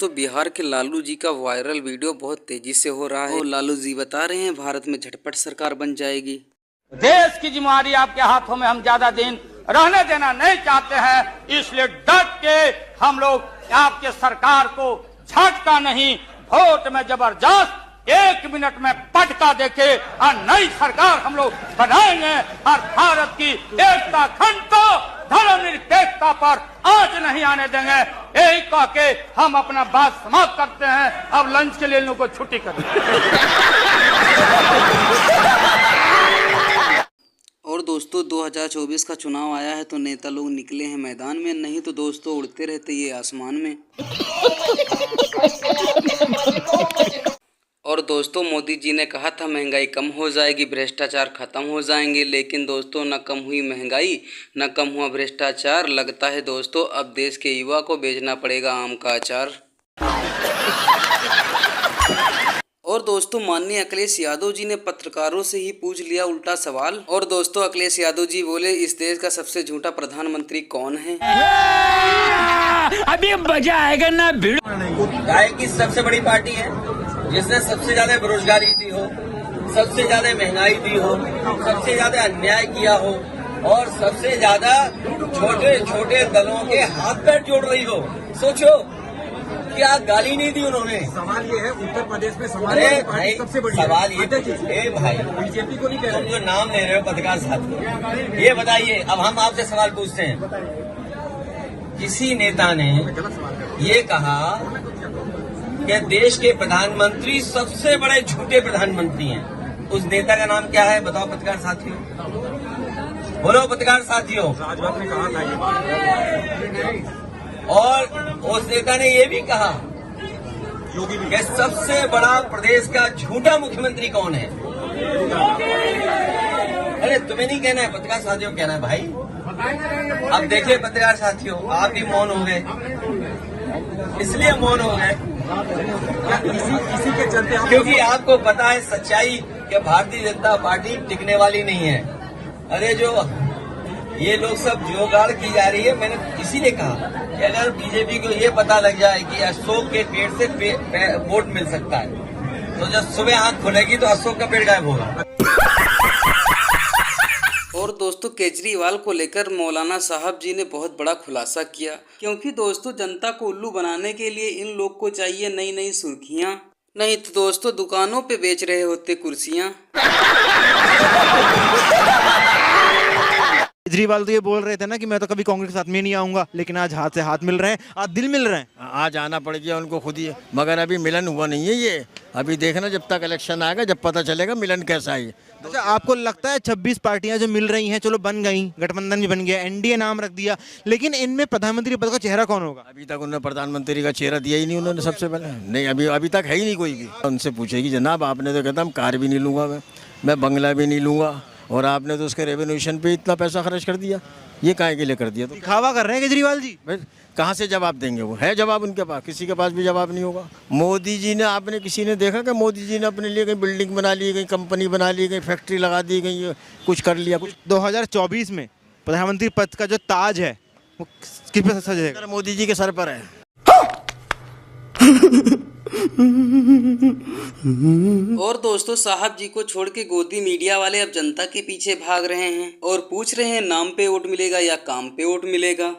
दोस्तों बिहार के लालू जी का वायरल वीडियो बहुत तेजी से हो रहा है और लालू जी बता रहे हैं भारत में झटपट सरकार बन जाएगी। देश की जिम्मेदारी आपके हाथों में हम ज्यादा दिन रहने देना नहीं चाहते हैं, इसलिए डट के हम लोग आपके सरकार को झटका नहीं, वोट में जबरदस्त 1 मिनट में पटका देके और नई सरकार हम लोग बनाएंगे और भारत की एकता खंड को धर्मनिरपेक्षता पर आंच नहीं आने देंगे। यही कह के हम अपना बात समाप्त करते हैं। अब लंच के लिए इन लोगों को छुट्टी कर और दोस्तों 2024 का चुनाव आया है तो नेता लोग निकले हैं मैदान में, नहीं तो दोस्तों उड़ते रहते ये आसमान में। और दोस्तों मोदी जी ने कहा था महंगाई कम हो जाएगी, भ्रष्टाचार खत्म हो जाएंगे, लेकिन दोस्तों न कम हुई महंगाई न कम हुआ भ्रष्टाचार। लगता है दोस्तों अब देश के युवा को बेचना पड़ेगा आम का अचार। और दोस्तों माननीय अखिलेश यादव जी ने पत्रकारों से ही पूछ लिया उल्टा सवाल। और दोस्तों अखिलेश यादव जी बोले इस देश का सबसे झूठा प्रधानमंत्री कौन है? अभी मजा आएगा ना। गाय की सबसे बड़ी पार्टी है जिसने सबसे ज्यादा बेरोजगारी दी हो, सबसे ज्यादा महंगाई दी हो, सबसे ज्यादा अन्याय किया हो और सबसे ज्यादा छोटे छोटे दलों के हाथ पैर जोड़ रही हो। सोचो क्या गाली नहीं दी उन्होंने। सवाल ये है उत्तर प्रदेश में सबसे बड़ी सवाल ये भाई बीजेपी को नहीं कह तुम जो नाम ले रहे हो पत्रकार साथी, ये बताइए अब हम आपसे सवाल पूछते हैं। किसी नेता ने ये कहा कि देश के प्रधानमंत्री सबसे बड़े झूठे प्रधानमंत्री हैं, उस नेता का नाम क्या है बताओ पत्रकार साथियों, बोलो पत्रकार साथियों। राजभर ने कहा और उस नेता ने ये भी कहा कि सबसे बड़ा प्रदेश का झूठा मुख्यमंत्री कौन है। अरे तुम्हें नहीं कहना है, पत्रकार साथियों कहना है भाई। अब देखिए पत्रकार साथियों आप भी मौन हो गए, इसलिए मौन हो गए इसी के चलते क्योंकि आपको पता है सच्चाई कि भारतीय जनता पार्टी टिकने वाली नहीं है। अरे जो ये लोग सब जोगाड़ की जा रही है, मैंने इसीलिए कहा कि अगर बीजेपी को ये पता लग जाए कि अशोक के पेड़ से वोट मिल सकता है तो जब सुबह आंख खुलेगी तो अशोक का पेड़ गायब होगा। और दोस्तों केजरीवाल को लेकर मौलाना साहब जी ने बहुत बड़ा खुलासा किया, क्योंकि दोस्तों जनता को उल्लू बनाने के लिए इन लोग को चाहिए नई नई सुर्खियां, नहीं तो दोस्तों दुकानों पे बेच रहे होते कुर्सियां। केजरीवाल तो ये बोल रहे थे ना कि मैं तो कभी कांग्रेस के साथ में नहीं आऊंगा, लेकिन आज हाथ से हाथ मिल रहे हैं, आज दिल मिल रहे हैं। आज आना पड़ गया उनको खुद ही, मगर अभी मिलन हुआ नहीं है। ये अभी देखना जब तक इलेक्शन आएगा जब पता चलेगा मिलन कैसा है। अच्छा आपको लगता है 26 पार्टियां जो मिल रही हैं, चलो बन गई, गठबंधन भी बन गया, एनडीए नाम रख दिया, लेकिन इनमें प्रधानमंत्री पद का चेहरा कौन होगा? अभी तक उन्होंने प्रधानमंत्री का चेहरा दिया ही नहीं उन्होंने, सबसे पहले नहीं, अभी तक है ही नहीं कोई भी। उनसे पूछेगी जनाब आपने तो कहता हम कार भी नहीं लूंगा, मैं बंगला भी नहीं लूंगा, और आपने तो उसके रेवोल्यूशन पे इतना पैसा खर्च कर दिया, ये काहे के लिए कर दिया? तो दिखावा कर रहे हैं केजरीवाल जी। कहाँ से जवाब देंगे? वो है जवाब उनके पास? किसी के पास भी जवाब नहीं होगा। मोदी जी ने, आपने किसी ने देखा कि मोदी जी ने अपने लिए कहीं बिल्डिंग बना ली, कहीं कंपनी बना ली, कहीं फैक्ट्री लगा दी, कहीं कुछ कर लिया? कुछ 2024 में प्रधानमंत्री पद का जो ताज है वो किस पर सजेगा? मोदी जी के सर पर है। और दोस्तों साहब जी को छोड़ के गोदी मीडिया वाले अब जनता के पीछे भाग रहे हैं और पूछ रहे हैं नाम पे वोट मिलेगा या काम पे वोट मिलेगा।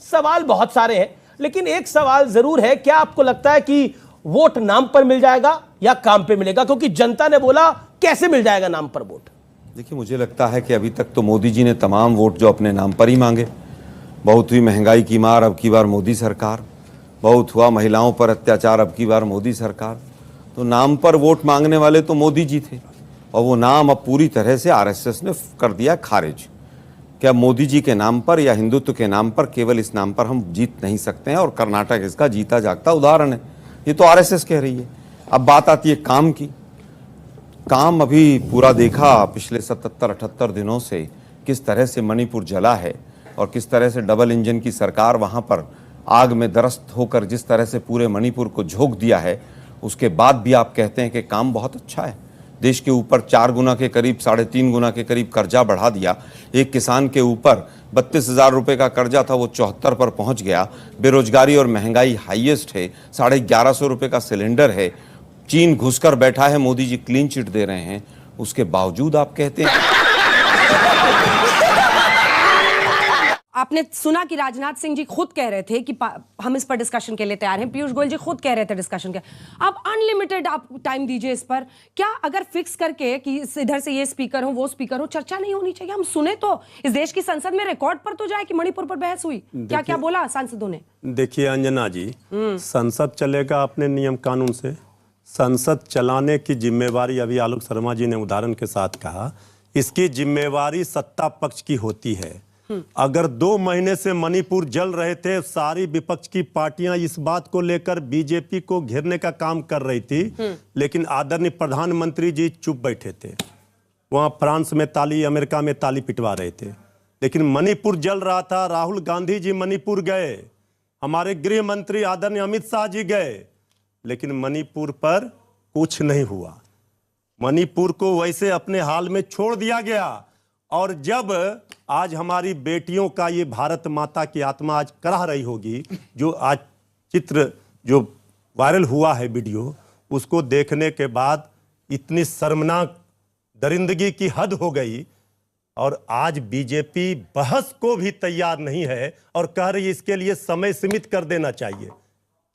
सवाल बहुत सारे हैं, लेकिन एक सवाल जरूर है, क्या आपको लगता है कि वोट नाम पर मिल जाएगा या काम पे मिलेगा? क्योंकि जनता ने बोला कैसे मिल जाएगा नाम पर वोट। देखिए मुझे लगता है कि अभी तक तो मोदी जी ने तमाम वोट जो अपने नाम पर ही मांगे। बहुत हुई महंगाई की मार, अब की बार मोदी सरकार। बहुत हुआ महिलाओं पर अत्याचार, अब की बार मोदी सरकार। तो नाम पर वोट मांगने वाले तो मोदी जी थे और वो नाम अब पूरी तरह से आरएसएस ने कर दिया खारिज। क्या मोदी जी के नाम पर या हिंदुत्व के नाम पर, केवल इस नाम पर हम जीत नहीं सकते हैं, और कर्नाटक इसका जीता जागता उदाहरण है। ये तो आरएसएस कह रही है। अब बात आती है काम की। काम अभी पूरा देखा पिछले 77-78 दिनों से किस तरह से मणिपुर जला है और किस तरह से डबल इंजन की सरकार वहां पर आग में दरस्त होकर जिस तरह से पूरे मणिपुर को झोंक दिया है। उसके बाद भी आप कहते हैं कि काम बहुत अच्छा है। देश के ऊपर 4 गुना के करीब 3.5 गुना के करीब कर्जा बढ़ा दिया। एक किसान के ऊपर 32,000 रुपये का कर्जा था, वो 74 पर पहुंच गया। बेरोजगारी और महंगाई हाईएस्ट है, 1150 रुपये का सिलेंडर है। चीन घुसकर बैठा है, मोदी जी क्लीन चिट दे रहे हैं, उसके बावजूद आप कहते हैं। आपने सुना कि राजनाथ सिंह जी खुद कह रहे थे कि हम इस पर डिस्कशन के लिए तैयार हैं। पीयूष गोयल जी खुद कह रहे थे डिस्कशन के। आप अनलिमिटेड आप टाइम दीजिए इस पर। क्या अगर फिक्स करके कि इधर से ये स्पीकर हो वो स्पीकर हो, चर्चा नहीं होनी चाहिए? हम सुने तो इस देश की संसद में रिकॉर्ड पर तो जाए कि मणिपुर पर बहस हुई। क्या क्या बोला सांसदों ने? देखिए अंजना जी, संसद चलेगा अपने नियम कानून से। संसद चलाने की जिम्मेवारी, अभी आलोक शर्मा जी ने उदाहरण के साथ कहा, इसकी जिम्मेवारी सत्ता पक्ष की होती है। अगर 2 महीने से मणिपुर जल रहे थे, सारी विपक्ष की पार्टियां इस बात को लेकर बीजेपी को घेरने का काम कर रही थी, लेकिन आदरणीय प्रधानमंत्री जी चुप बैठे थे। वहां फ्रांस में ताली, अमेरिका में ताली पिटवा रहे थे, लेकिन मणिपुर जल रहा था। राहुल गांधी जी मणिपुर गए, हमारे गृह मंत्री आदरणीय अमित शाह जी गए, लेकिन मणिपुर पर कुछ नहीं हुआ। मणिपुर को वैसे अपने हाल में छोड़ दिया गया। और जब आज हमारी बेटियों का ये भारत माता की आत्मा आज कराह रही होगी, जो आज चित्र जो वायरल हुआ है वीडियो, उसको देखने के बाद इतनी शर्मनाक दरिंदगी की हद हो गई। और आज बीजेपी बहस को भी तैयार नहीं है और कह रही इसके लिए समय सीमित कर देना चाहिए।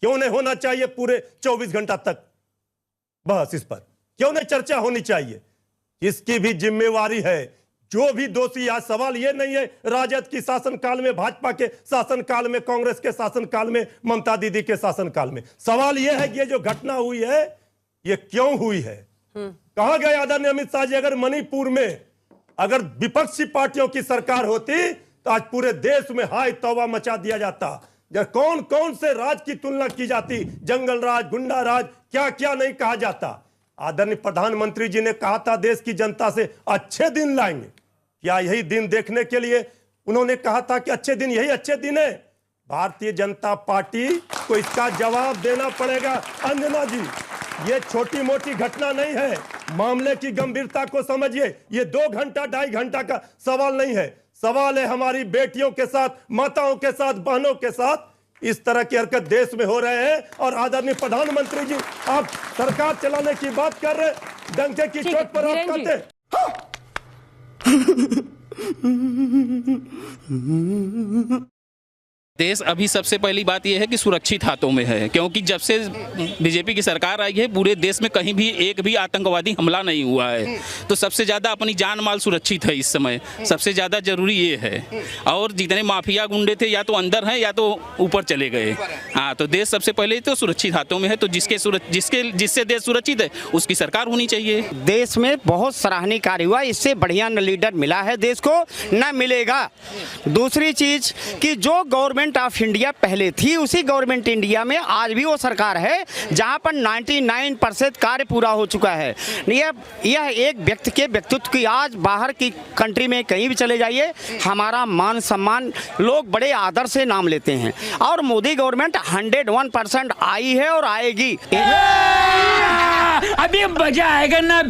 क्यों नहीं होना चाहिए पूरे 24 घंटा तक बहस इस पर? क्यों नहीं चर्चा होनी चाहिए? इसकी भी जिम्मेवारी है। जो भी दोषी, आज सवाल यह नहीं है राजद की शासनकाल में, भाजपा के शासनकाल में, कांग्रेस के शासनकाल में, ममता दीदी के शासनकाल में। सवाल यह है कि ये जो घटना हुई है ये क्यों हुई है? कहां गए आदरणीय अमित शाह जी? अगर मणिपुर में अगर विपक्षी पार्टियों की सरकार होती तो आज पूरे देश में हाय तौबा मचा दिया जाता। कौन कौन से राज की तुलना की जाती, जंगल राज, गुंडा राज, क्या क्या नहीं कहा जाता। आदरणीय प्रधानमंत्री जी ने कहा था देश की जनता से अच्छे दिन लाएंगे। क्या यही दिन देखने के लिए उन्होंने कहा था कि अच्छे दिन यही अच्छे दिन है? भारतीय जनता पार्टी को इसका जवाब देना पड़ेगा। अंजना जी, ये छोटी मोटी घटना नहीं है, मामले की गंभीरता को समझिए। ये 2 घंटा 2.5 घंटा का सवाल नहीं है। सवाल है हमारी बेटियों के साथ, माताओं के साथ, बहनों के साथ इस तरह की हरकत देश में हो रहे हैं। और आदरणीय प्रधानमंत्री जी, आप सरकार चलाने की बात कर रहे, डंके की चोट पर आप करते। देश अभी सबसे पहली बात यह है कि सुरक्षित हाथों में है, क्योंकि जब से बीजेपी की सरकार आई है पूरे देश में कहीं भी एक भी आतंकवादी हमला नहीं हुआ है। तो सबसे ज़्यादा अपनी जान माल सुरक्षित है इस समय, सबसे ज़्यादा जरूरी ये है। और जितने माफिया गुंडे थे या तो अंदर हैं या तो ऊपर चले गए। हाँ, तो देश सबसे पहले तो सुरक्षित हाथों में है। तो जिससे देश सुरक्षित है उसकी सरकार होनी चाहिए। देश में बहुत सराहनीय कार्य हुआ, इससे बढ़िया न लीडर मिला है देश को, न मिलेगा। दूसरी चीज कि जो गवर्नमेंट ऑफ इंडिया पहले थी, उसी गवर्नमेंट इंडिया में आज भी वो सरकार है जहां पर 99% कार्य पूरा हो चुका है। यह एक व्यक्ति के व्यक्तित्व की, आज बाहर की कंट्री में कहीं भी चले जाइए, हमारा मान सम्मान लोग बड़े आदर से नाम लेते हैं। और मोदी गवर्नमेंट 101% आई है और आएगी। अभी मजा आएगा ना।